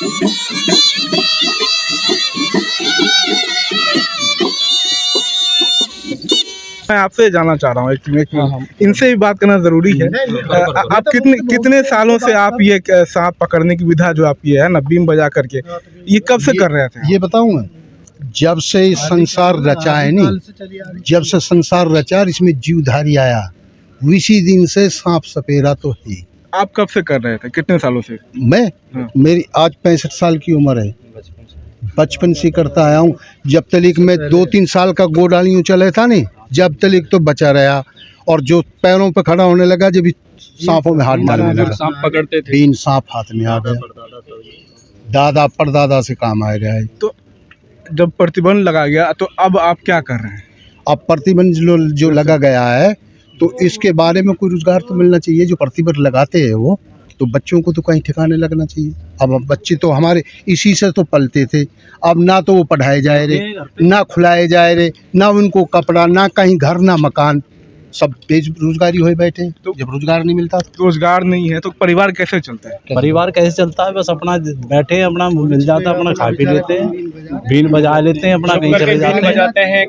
मैं आपसे जानना चाह रहा हूँ इनसे भी बात करना ज़रूरी है। आप कितने सालों से आप ये सांप पकड़ने की विधा जो आप ये है ना बीम बजा करके, ये कब से कर रहे थे? ये बताऊँ मैं, जब से संसार रचा है नहीं, जब से संसार रचा इसमें जीवधारी आया, उसी दिन से सांप सपेरा तो है। आप कब से कर रहे थे, कितने सालों से? मैं मेरी आज 65 साल की उम्र है, बचपन से करता आया हूँ। जब तक मैं 2-3 साल का गोडालियों चले था नहीं, जब तक तो बचा रहा, और जो पैरों पे खड़ा होने लगा जब सांपों में हाथ डालने लगा, सांप पकड़ते थे, 3 सांप हाथ में आ गया। दादा परदादा से काम आ रहा है। तो जब प्रतिबंध लगा गया तो अब आप क्या कर रहे हैं? अब प्रतिबंध जो लगा गया है तो इसके बारे में कोई रोजगार तो मिलना चाहिए। जो प्रतिबंध लगाते हैं वो तो बच्चों को तो कहीं ठिकाने लगना चाहिए। अब बच्चे तो हमारे इसी से तो पलते थे, अब ना तो वो पढ़ाए जाए रे, ना खुलाए जाए रे, ना उनको कपड़ा, ना कहीं घर, ना मकान, सब बेरोजगारी हो बैठे। तो जब रोजगार नहीं मिलता, रोजगार नहीं है तो परिवार कैसे चलता है? परिवार कैसे चलता है? बस अपना बैठे, अपना मिल जाता है, अपना खा पी लेते हैं, बीन बजा लेते हैं, अपना कहीं चले जाते हैं,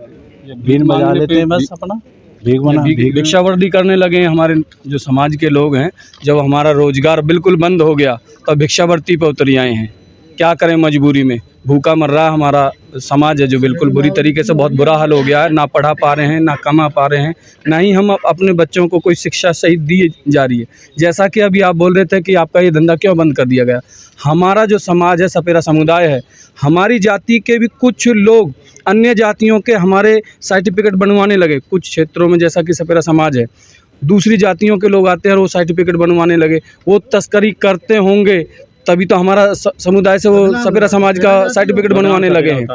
बीन बजा लेते हैं, बस अपना भिक्षावृत्ति करने लगे हैं। हमारे जो समाज के लोग हैं, जब हमारा रोजगार बिल्कुल बंद हो गया तब भिक्षावृत्ति पे उतर आए हैं। क्या करें, मजबूरी में भूखा मर रहा हमारा समाज है, जो बिल्कुल बुरी तरीके से बहुत बुरा हाल हो गया है। ना पढ़ा पा रहे हैं, ना कमा पा रहे हैं, ना ही हम अपने बच्चों को कोई शिक्षा सही दी जा रही है। जैसा कि अभी आप बोल रहे थे कि आपका ये धंधा क्यों बंद कर दिया गया। हमारा जो समाज है, सपेरा समुदाय है, हमारी जाति के भी कुछ लोग अन्य जातियों के हमारे सर्टिफिकेट बनवाने लगे। कुछ क्षेत्रों में जैसा कि सपेरा समाज है, दूसरी जातियों के लोग आते हैं और वो सर्टिफिकेट बनवाने लगे। वो तस्करी करते होंगे तभी तो हमारा समुदाय से वो सपेरा समाज का सर्टिफिकेट बनवाने लगे हैं,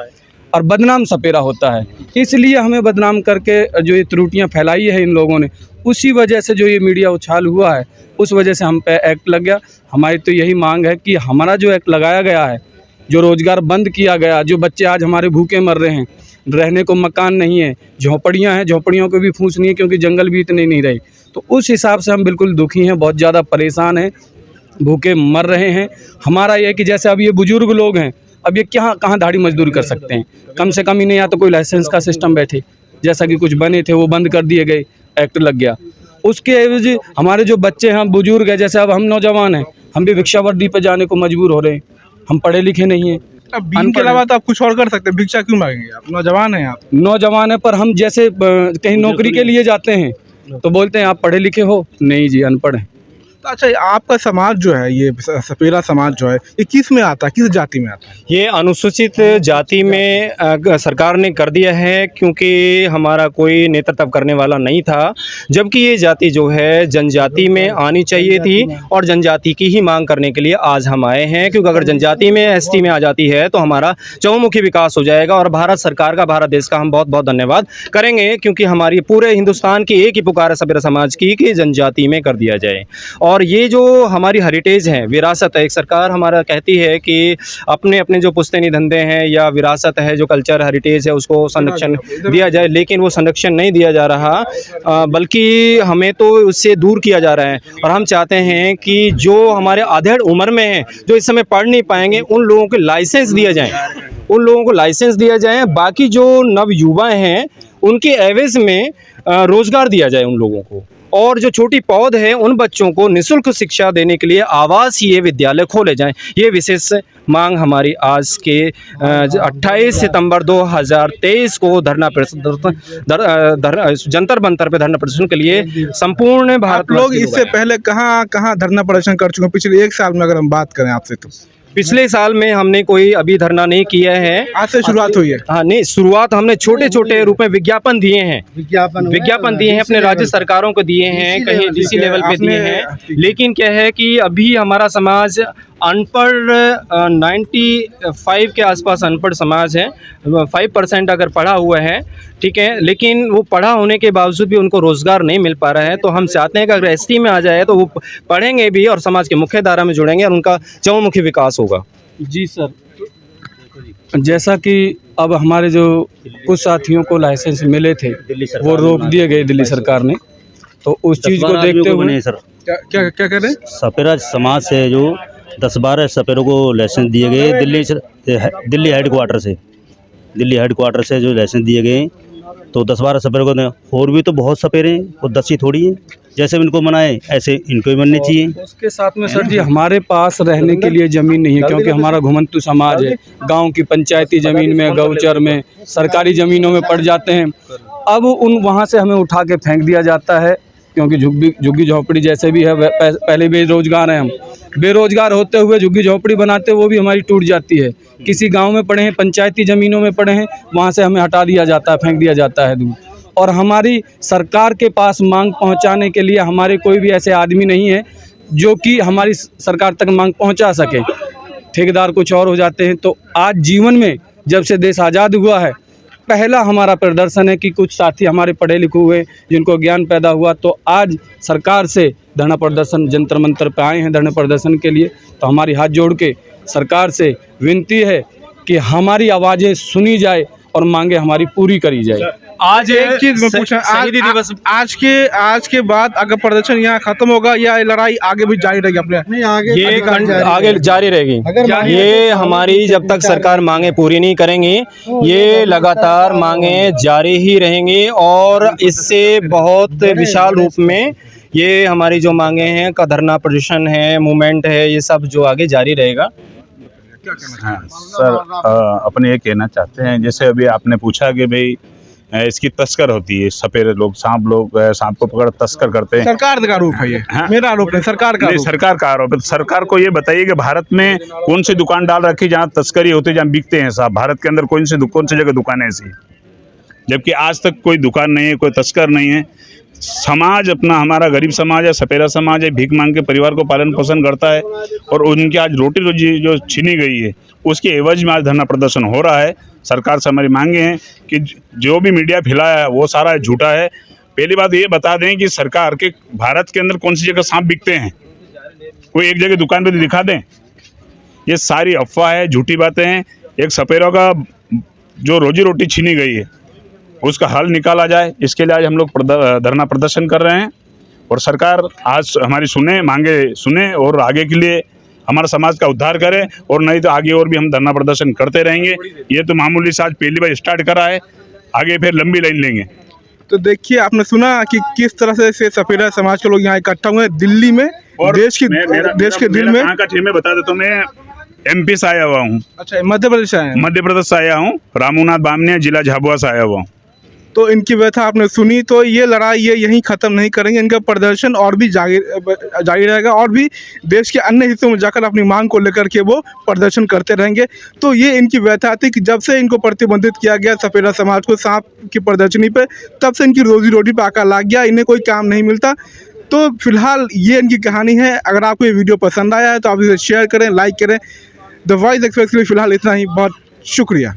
और बदनाम सपेरा होता है। इसलिए हमें बदनाम करके जो ये त्रुटियां फैलाई है इन लोगों ने, उसी वजह से जो ये मीडिया उछाल हुआ है, उस वजह से हम पे एक्ट लग गया। हमारी तो यही मांग है कि हमारा जो एक्ट लगाया गया है, जो रोज़गार बंद किया गया, जो बच्चे आज हमारे भूखे मर रहे हैं, रहने को मकान नहीं है, झोंपड़ियाँ हैं, झोंपड़ियों को भी फूस नहीं है क्योंकि जंगल भी इतने नहीं रहे। तो उस हिसाब से हम बिल्कुल दुखी हैं, बहुत ज़्यादा परेशान हैं, भूखे मर रहे हैं। हमारा ये है कि जैसे अब ये बुजुर्ग लोग हैं, अब ये कहाँ दाढ़ी मजदूरी कर सकते हैं? कम से कम इन्हें या तो कोई लाइसेंस का सिस्टम बैठे, जैसा कि कुछ बने थे वो बंद कर दिए गए, एक्ट लग गया। उसके एवज हमारे जो बच्चे हैं, बुजुर्ग हैं, जैसे अब हम नौजवान हैं, हम भी भिक्षावृत्ति पे जाने को मजबूर हो रहे हैं। हम पढ़े लिखे नहीं हैं। अब बीन के अलावा तो आप कुछ और कर सकते हैं, भिक्षा क्यों मांगेंगे? आप नौजवान हैं, आप नौजवान हैं, पर हम जैसे कहीं नौकरी के लिए जाते हैं तो बोलते हैं आप पढ़े लिखे हो? नहीं जी, अनपढ़ हैं। तो अच्छा, आपका समाज जो है, ये सपेरा समाज जो है, ये किस में आता है, किस जाति में आता है? ये अनुसूचित जाति में सरकार ने कर दिया है, क्योंकि हमारा कोई नेतृत्व करने वाला नहीं था। जबकि ये जाति जो है जनजाति में आनी चाहिए थी, और जनजाति की ही मांग करने के लिए आज हम आए हैं। क्योंकि अगर जनजाति में एसटी में आ जाती है तो हमारा चहुमुखी विकास हो जाएगा, और भारत सरकार का, भारत देश का हम बहुत बहुत धन्यवाद करेंगे। क्योंकि हमारी पूरे हिंदुस्तान की एक ही पुकार है सपेरा समाज की कि जनजाति में कर दिया जाए। और ये जो हमारी हेरिटेज है, विरासत है, एक सरकार हमारा कहती है कि अपने अपने जो पुश्तैनी धंधे हैं या विरासत है, जो कल्चर हेरिटेज है, उसको संरक्षण दिया जाए, लेकिन वो संरक्षण नहीं दिया जा रहा, बल्कि हमें तो उससे दूर किया जा रहा है। और हम चाहते हैं कि जो हमारे अधेड़ उम्र में हैं, जो इस समय पढ़ नहीं पाएंगे, उन लोगों को लाइसेंस दिया जाए, उन लोगों को लाइसेंस दिया जाए। बाकी जो नव युवा हैं उनके एवज में रोजगार दिया जाए उन लोगों को। और जो छोटी पौध है, उन बच्चों को निःशुल्क शिक्षा देने के लिए आवासीय विद्यालय खोले जाएं। ये विशेष मांग हमारी आज के 28 सितंबर 2023 को जंतर मंतर पे धरना प्रदर्शन के लिए संपूर्ण भारत लोग इससे पहले कहाँ धरना प्रदर्शन कर चुके हैं? पिछले 1 साल में अगर हम बात करें आपसे, तो पिछले साल में हमने कोई अभी धरना नहीं किया है। आज से शुरुआत हुई है। हाँ, नहीं, शुरुआत हमने छोटे छोटे रूप में विज्ञापन दिए हैं, विज्ञापन दिए हैं, अपने राज्य सरकारों को दिए हैं, कहीं डीसी लेवल पे दिए हैं। लेकिन क्या है कि अभी हमारा समाज अनपढ़ 95 के आसपास अनपढ़ समाज है, 5% अगर पढ़ा हुआ है, ठीक है, लेकिन वो पढ़ा होने के बावजूद भी उनको रोज़गार नहीं मिल पा रहा है। तो हम चाहते हैं कि अगर एसटी में आ जाए तो वो पढ़ेंगे भी और समाज के मुख्य धारा में जुड़ेंगे और उनका चहुमुखी विकास होगा। जी सर, जैसा कि अब हमारे जो कुछ साथियों को लाइसेंस मिले थे वो रोक दिए गए दिल्ली सरकार ने, तो उस चीज़ को देखते हुए सर क्या कर रहे हैं? सपेरा समाज से जो 10-12 सपेरों को लाइसेंस दिए गए दिल्ली हेडक्वार्टर से जो लाइसेंस दिए गए, तो 10-12 सपेरों को और भी तो बहुत सपेरे हैं, वो 10 ही थोड़ी हैं। जैसे इनको बनाए ऐसे इनको ही बनने चाहिए। उसके साथ में सर जी हमारे पास रहने के लिए ज़मीन नहीं है, क्योंकि हमारा घुमंतु समाज है। गांव की पंचायती ज़मीन में, गौचर में, सरकारी ज़मीनों में पड़ जाते हैं। अब वहाँ से हमें उठा के फेंक दिया जाता है, क्योंकि झुग्गी झोंपड़ी जैसे भी है पहले बेरोजगार हैं हम, बेरोजगार होते हुए झुग्गी झोंपड़ी बनाते वो भी हमारी टूट जाती है। किसी गांव में पड़े हैं, पंचायती ज़मीनों में पड़े हैं, वहाँ से हमें हटा दिया जाता है, फेंक दिया जाता है दूर। और हमारी सरकार के पास मांग पहुँचाने के लिए हमारे कोई भी ऐसे आदमी नहीं है जो कि हमारी सरकार तक मांग पहुँचा सके। ठेकेदार कुछ और हो जाते हैं। तो आज जीवन में जब से देश आज़ाद हुआ है, पहला हमारा प्रदर्शन है कि कुछ साथी हमारे पढ़े लिखे हुए जिनको ज्ञान पैदा हुआ, तो आज सरकार से धरना प्रदर्शन जंतर मंतर पे आए हैं धरना प्रदर्शन के लिए। तो हमारी हाथ जोड़ के सरकार से विनती है कि हमारी आवाज़ें सुनी जाए और मांगे हमारी पूरी करी जाए। आज एक चीज मैं पूछा, आज के बाद अगर प्रदर्शन यहाँ खत्म होगा या लड़ाई आगे भी जारी रहेगी अपने? ये आगे जारी रहेगी। ये हमारी जब तक सरकार मांगे पूरी नहीं करेंगी, ये लगातार मांगे जारी ही रहेंगी। और इससे बहुत विशाल रूप में ये हमारी जो मांगे हैं का धरना प्रदर्शन है, मूवमेंट है, ये सब जो आगे जारी रहेगा। हाँ सर, अपने ये कहना चाहते हैं, जैसे अभी आपने पूछा कि भाई इसकी तस्कर होती है, सपेरे लोग, सांप को पकड़ तस्कर करते हैं। सरकार का आरोप है ये। हाँ? मेरा आरोप नहीं, सरकार का आरोप है। सरकार को ये बताइए कि भारत में कौन सी दुकान डाल रखी जहाँ तस्करी होती है, जहाँ बिकते हैं साहब? भारत के अंदर कौन सी जगह दुकान है ऐसी? जबकि आज तक कोई दुकान नहीं है, कोई तस्कर नहीं है। समाज अपना, हमारा गरीब समाज है, सपेरा समाज है, भीख मांग के परिवार को पालन पोषण करता है, और उनकी आज रोटी रोजी जो छीनी गई है उसके एवज में आज धरना प्रदर्शन हो रहा है। सरकार से हमारी मांगे हैं कि जो भी मीडिया फैलाया है वो सारा झूठा है। पहली बात ये बता दें कि सरकार के भारत के अंदर कौन सी जगह सांप बिकते हैं, कोई एक जगह दुकान पर दिखा दें। ये सारी अफवाह है, झूठी बातें हैं। एक सपेरों का जो रोजी रोटी छीनी गई है उसका हल निकाला जाए, इसके लिए आज हम लोग धरना प्रदर्शन कर रहे हैं। और सरकार आज हमारी मांगे सुने और आगे के लिए हमारा समाज का उद्धार करे, और नहीं तो आगे और भी हम धरना प्रदर्शन करते रहेंगे। ये तो मामूली से आज पहली बार स्टार्ट करा है, आगे फिर लंबी लाइन लेंगे। तो देखिए, आपने सुना कि किस तरह से सपेरा समाज के लोग यहाँ इकट्ठा हुए हैं दिल्ली में, और देश के दिल में। कहाँ का टीम में बता देता हूँ, मैं MP से आया हुआ हूँ। अच्छा, मध्य प्रदेश से आया हूँ, रामूनाथ बामनिया, जिला झाबुआ से आया हुआ हूँ। तो इनकी व्यथा आपने सुनी। तो ये लड़ाई ये यहीं ख़त्म नहीं करेंगे, इनका प्रदर्शन और भी जारी रहेगा, और भी देश के अन्य हिस्सों में जाकर अपनी मांग को लेकर के वो प्रदर्शन करते रहेंगे। तो ये इनकी व्यथा थी कि जब से इनको प्रतिबंधित किया गया सपेरा समाज को सांप की प्रदर्शनी पे, तब से इनकी रोजी रोटी पे आका लग गया, इन्हें कोई काम नहीं मिलता। तो फिलहाल ये इनकी कहानी है। अगर आपको ये वीडियो पसंद आया है तो आप इसे शेयर करें, लाइक करें। द वॉइस एक्सप्रेस के लिए फिलहाल इतना ही। बहुत शुक्रिया।